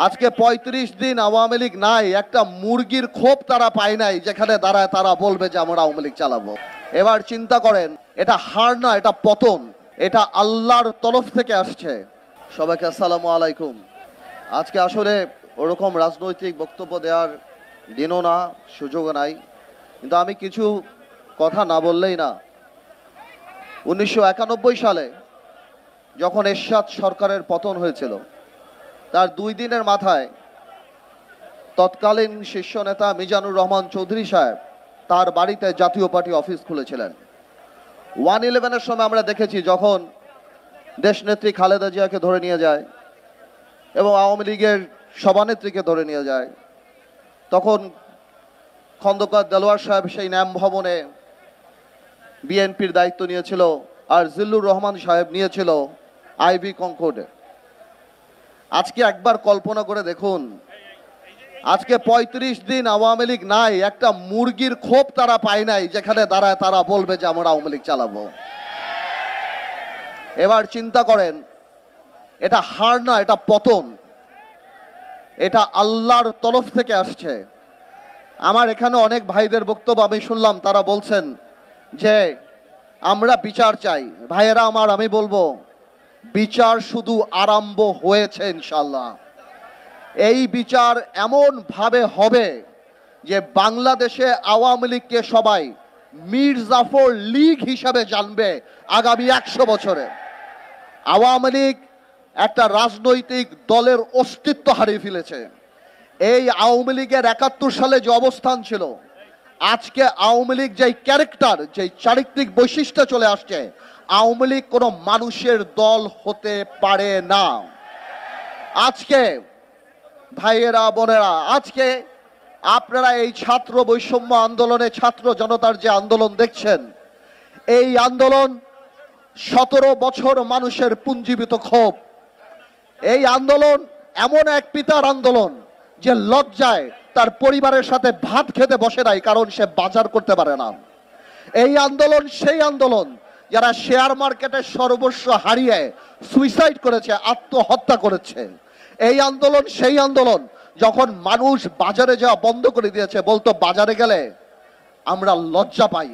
আজকে ৩৫ দিন আওয়ামী লীগ নাই, একটা মুরগির খোপ তারা পায় নাই যেখানে দাঁড়ায় তারা বলবে যে আমরা আওয়ামী লীগ চালাবো। এবার চিন্তা করেন, এটা হার না, এটা পতন, এটা আল্লাহর তরফ থেকে আসছে। সবাইকে আসসালামু আলাইকুম। আজকে আসলে ওরকম রাজনৈতিক বক্তব্য দেওয়ার দিনও না, সুযোগও নাই, কিন্তু আমি কিছু কথা না বললেই না। 1991 সালে যখন এরশাদ সরকারের পতন হয়েছিল, তার 2 দিনের মাথায় তৎকালীন শীর্ষ নেতা মিজানুর রহমান চৌধুরী সাহেব তার বাড়িতে জাতীয় পার্টি অফিস খুলেছিলেন। 1/11-এর সময় আমরা দেখেছি যখন দেশনেত্রী খালেদা জিয়াকে ধরে নিয়ে যায় এবং আওয়ামী লীগের সভানেত্রীকে ধরে নিয়ে যায়, তখন খন্দকার দেলোয়ার সাহেব সেই ন্যাম ভবনে বিএনপির দায়িত্ব নিয়েছিল, আর জিল্লুর রহমান সাহেব নিয়েছিল আইভি কনকর্ডে। আজকে একবার কল্পনা করে দেখুন, আজকে ৩৫ দিন আওয়ামী লীগ নাই, একটা মুরগির খোপ তারা পায় নাই যেখানে দাঁড়ায় তারা বলবে যে আমরা আওয়ামী লীগ চালাবো। এবার চিন্তা করেন, এটা হার না, এটা পতন, এটা আল্লাহর তরফ থেকে আসছে। আমার এখানে অনেক ভাইদের বক্তব্য আমি শুনলাম, তারা বলছেন যে আমরা বিচার চাই। ভাইয়েরা আমার, আমি বলবো বিচার শুধু আরম্ভ হয়েছে ইনশাল্লাহ। এই বিচার এমন ভাবে হবে যে বাংলাদেশে আওয়ামী লীগকে সবাই মীর জাফর লীগ হিসাবে জানবে আগামী 100 বছরে। আওয়ামী লীগ একটা রাজনৈতিক দলের অস্তিত্ব হারিয়ে ফেলেছে। এই আওয়ামী লীগের 71 সালে যে অবস্থান ছিল, আজকে আওয়ামী লীগ যেই ক্যারেক্টার, যেই চারিত্রিক বৈশিষ্ট্য চলে আসছে, আওয়ামী লীগ কোনো মানুষের দল হতে পারে না। আজকে ভাইয়েরা বোনেরা, আজকে আপনারা এই ছাত্র বৈষম্য আন্দোলনে ছাত্র জনতার যে আন্দোলন দেখছেন, এই আন্দোলন 17 বছর মানুষের পুঞ্জীবিত ক্ষোভ। এই আন্দোলন এমন এক পিতার আন্দোলন যে লজ্জায় তার পরিবারের সাথে ভাত খেতে বসে নাই, কারণ সে বাজার করতে পারে না। এই আন্দোলন সেই আন্দোলন যারা শেয়ার মার্কেটের সর্বস্ব হারিয়ে সুইসাইড করেছে, আত্মহত্যা করেছে। এই আন্দোলন সেই আন্দোলন যখন মানুষ বাজারে যাওয়া বন্ধ করে দিয়েছে, বলতো বাজারে গেলে আমরা লজ্জা পাই।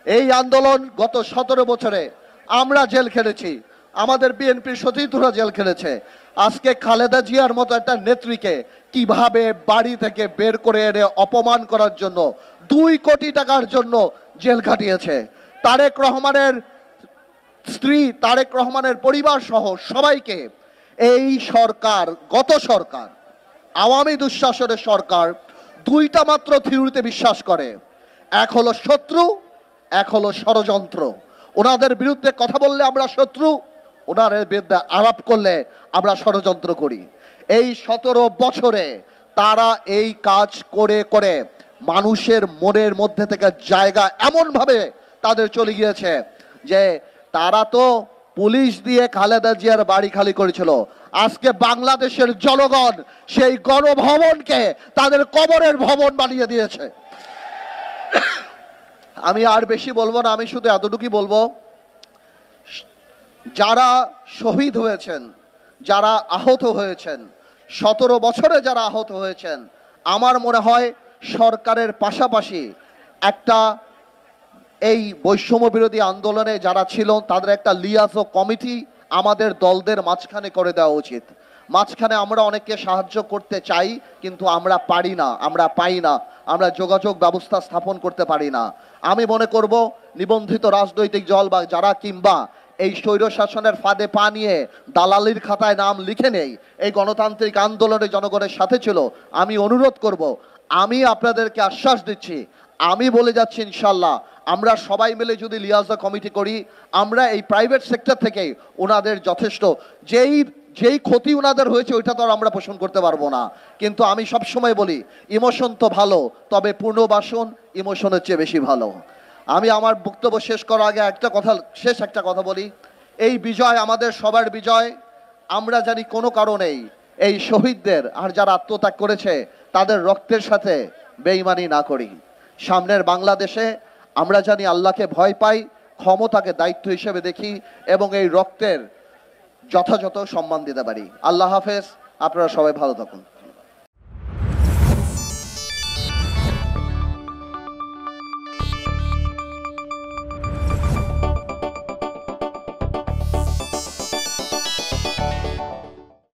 এই আন্দোলন গত 17 বছরে আমরা জেল খেটেছি, আমাদের বিএনপির সতীর্থরা জেল খেলেছে। আজকে খালেদা জিয়ার মতো একটা নেত্রীকে কিভাবে বাড়ি থেকে বের করে এনে অপমান করার জন্য 2 কোটি টাকার জন্য জেল খাটিয়েছে। তারেক রহমানের স্ত্রী, তারেক রহমানের পরিবার সহ সবাইকে এই সরকার, গত সরকার, আওয়ামী দুঃশাসনের সরকার 2টা মাত্র থিওরিতে বিশ্বাস করে। এক হলো শত্রু, এক হলো ষড়যন্ত্র। ওনাদের বিরুদ্ধে কথা বললে আমরা শত্রু, ওনাদের বিরুদ্ধে আলাপ করলে আমরা ষড়যন্ত্র করি। এই 17 বছরে তারা এই কাজ করে করে মানুষের মনের মধ্যে থেকে জায়গা এমন ভাবে তাদের চলে গিয়েছে যে তারা তো পুলিশ দিয়ে খালেদা জিয়ার বাড়ি খালি করেছিল, আজকে বাংলাদেশের জনগণ সেই গণভবনকে তাদের কবরের ভবন বানিয়ে দিয়েছে। আমি আর বেশি বলবো না, আমি শুধু এতটুকুই বলবো, যারা শহীদ হয়েছেন, যারা আহত হয়েছেন, 17 বছরে যারা আহত হয়েছেন, আমার মনে হয় সরকারের পাশাপাশি একটা এই বৈষম্য বিরোধী আন্দোলনে যারা ছিল তাদের একটা লিয়াজো কমিটি আমাদের দলদের মাঝখানে করে দেওয়া উচিত। মাঝখানে আমরা অনেককে সাহায্য করতে চাই, কিন্তু আমরা পারি না, আমরা পাই না, আমরা যোগাযোগ ব্যবস্থা স্থাপন করতে পারি না। আমি মনে করব নিবন্ধিত রাজনৈতিক দল বা যারা কিংবা এই স্বৈর শাসনের ফাঁদে পা নিয়ে দালালির খাতায় নাম লিখে নেই, এই গণতান্ত্রিক আন্দোলনে জনগণের সাথে ছিল, আমি অনুরোধ করব, আমি আপনাদেরকে আশ্বাস দিচ্ছি, আমি বলে যাচ্ছি ইনশাল্লাহ, আমরা সবাই মিলে যদি লিয়াজা কমিটি করি, আমরা এই প্রাইভেট সেক্টর থেকে ওনাদের যথেষ্ট যেই ক্ষতি ওনাদের হয়েছে ওইটা তো আর আমরা পোষণ করতে পারবো না, কিন্তু আমি সবসময় বলি ইমোশন তো ভালো, তবে পুনর্বাসন ইমোশনের চেয়ে বেশি ভালো। আমি আমার বক্তব্য শেষ করার আগে একটা কথা বলি, এই বিজয় আমাদের সবার বিজয়। আমরা জানি কোনো কারণেই এই শহীদদের আর যারা আত্মত্যাগ করেছে তাদের রক্তের সাথে বেঈমানি না করি। সামনের বাংলাদেশে আমরা জানি আল্লাহকে ভয় পাই, ক্ষমতাকে দায়িত্ব হিসেবে দেখি এবং এই রক্তের যথাযথ সম্মান দিতে পারি। আল্লাহ হাফেজ, আপনারা সবাই ভালো থাকুন।